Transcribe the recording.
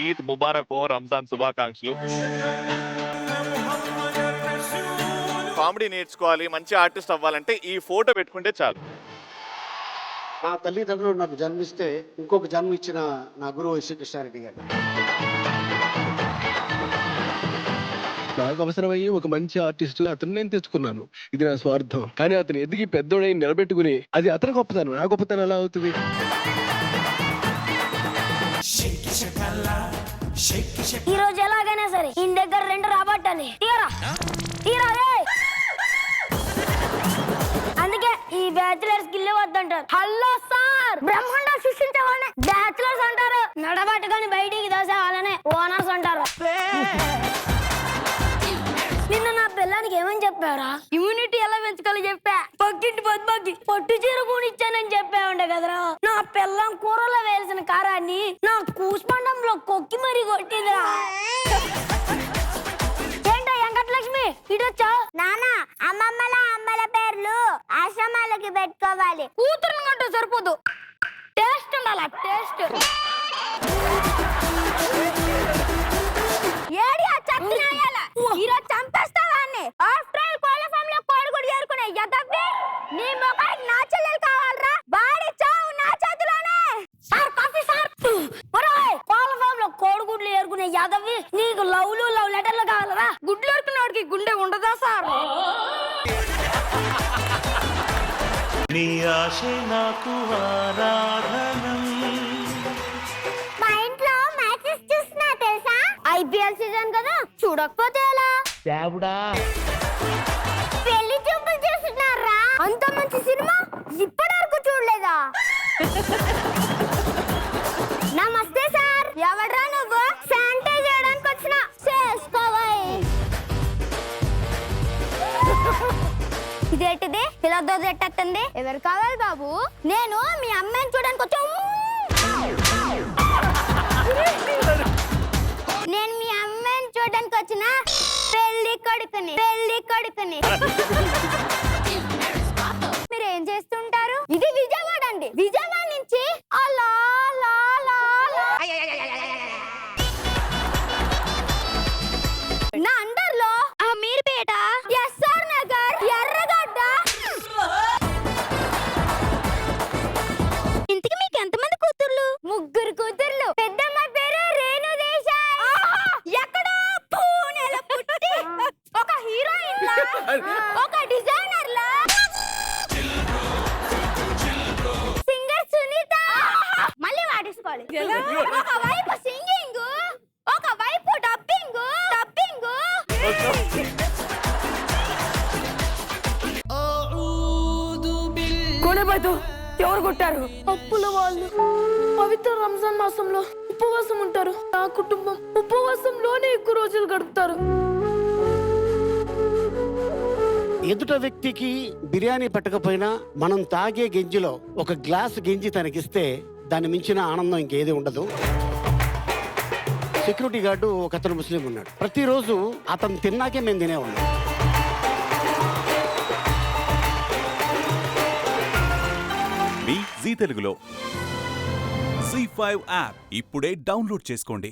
ఈద్ ముబారక్ ఓ, రంజాన్ శుభాకాంక్షలు. కామెడీ నేర్చుకోవాలి, మంచి ఆర్టిస్ట్ అవ్వాలంటే ఈ ఫోటో పెట్టుకుంటే చాలు. నా తల్లిదండ్రులు నాకు జన్మిస్తే ఇంకొక జన్మ ఇచ్చిన నా గురువు ఎస్వి కృష్ణారెడ్డి గారు. నాకు అవసరమయ్యి ఒక మంచి ఆర్టిస్ట్ అతను నేను తెచ్చుకున్నాను. ఇది నా స్వార్థం. కానీ అతను ఎదిగి పెద్దోడై నిలబెట్టుకుని అది అతని గొప్పతనం, నా గొప్పతనం ఎలా అవుతుంది? ఈ రోజు ఎలాగైనా సరే ఈ దగ్గర 2 రాబట్టాలి. తీరా తీరా రే. అందుకే ఈ బ్యాచులర్స్ కి ఇల్లు వద్దంటారు. హలో సార్, బ్రహ్మాండ సృష్టించే వాళ్ళని బ్యాచులర్స్ అంటారు. నడబట్టుకొని బయటికి దోసే వాళ్ళనే ఓనర్స్ అంటారు. నిన్న నా పిల్లానికి ఏమని చెప్పారా? ఇమ్యూనిటీ ఎలా పెంచుకోవాలో చెప్పా. పక్కింటి పొద్దుకి పట్టు చీర కూనిచ్చానని చెప్పా ఉండే కదరా. నా పిల్లం కూరలో వేసిన కారాన్ని నా కూసుమండంలో కొక్కి మరీ కొట్టిందిరా. ఏంటో వెంకటలక్ష్మి ఇటొచ్చా? నానా, అమ్మల పేర్లు ఆశ్రమాలకి పెట్టుకోవాలి. కూతురుని కంటే సరిపోదు, టేస్ట్ ఉండాలా, టేస్ట్. ఏడి ఆ చచ్చినాయాల ఈరోజు చంపేస్తావా అన్ని? ఆఫ్టర్ ఆల్ కోళ్ళ ఫామ్ లో కోడిగుడ్డు ఏరుకునే యదవ్వి నీ మొఖానికి నా చెల్లెలు కావాలరా? బాడీ చావు నా చేతిలోనే. Sir coffee sir. ఒరేయ్, కోళ్ళ ఫామ్ లో కోడిగుడ్లు ఏరుకునే యదవ్వి నీకు లవ్ లెటర్లు కావాలరా? గుడ్లు ఏరుకునేవాడికి గుండె ఉండదా సార్? నీ ఆశే నాకు ఆరాధనం. ఐపీఎల్ సీజన్ కదా, చూడకపోతే ఎలా? పెళ్లి చూపులు చూస్తున్నారా? అంత మంచి సినిమా ఇప్పటి వరకు చూడలేదా? నమస్తే సార్, ఎవడ్రా నువ్వు? శానిటైజ్ చేయడానికి వచ్చిన చేసుకోవాయి. ఇదేంటిది ఇలా దోదెట్టేస్తుంది? ఎవరు కావాలి బాబు? నేను మీ అమ్మాయిని చూడడానికి వచ్చా. నేను మీ అమ్మాయిని చూడడానికి వచ్చిన పెళ్లి కొడుకుని. మీరు ఏం చేస్తుంటారు? ఇది విజయవాడ అండి. విజయవాడ నుంచి అలా నా అండర్ లో అమీర్పేట, ఎస్ఆర్ నగర్, ఎర్రగడ్డ. ఇంతకి మీకు ఎంతమంది కూతుర్లు? 3 కూతుర్లు. పెద్దమ్మాయి పేరు రేణు దేశాయ్. ఎక్కడో పూణేలో పుట్టి ఒక హీరోయిన్ లా, ఒక డిజైనర్ లా, సింగర్ సునీత. మళ్ళీ వాడేసుకోవాలి. ఒక వైపు సింగింగ్, ఒక వైపు డబ్బింగ్. కొనబోతు ఎవరు కొట్టారు? అప్పుల వాళ్ళు. పవిత్ర రంజాన్ మాసంలో ఉపవాసం ఉంటారు. నా కుటుంబం ఉపవాసంలోనే ఎక్కువ రోజులు గడుపుతారు. ఎదుట వ్యక్తికి బిర్యానీ పెట్టకపోయినా మనం తాగే గెంజిలో ఒక గ్లాసు గెంజి తనకిస్తే దాన్ని మించిన ఆనందం ఇంకేది ఉండదు. సెక్యూరిటీ గార్డు ఒక అతను ముస్లిం ఉన్నాడు. ప్రతిరోజు అతను తిన్నాకే మేము తినేవాళ్ళం. మీ జీ తెలుగులో C5 యాప్ ఇప్పుడే డౌన్లోడ్ చేసుకోండి.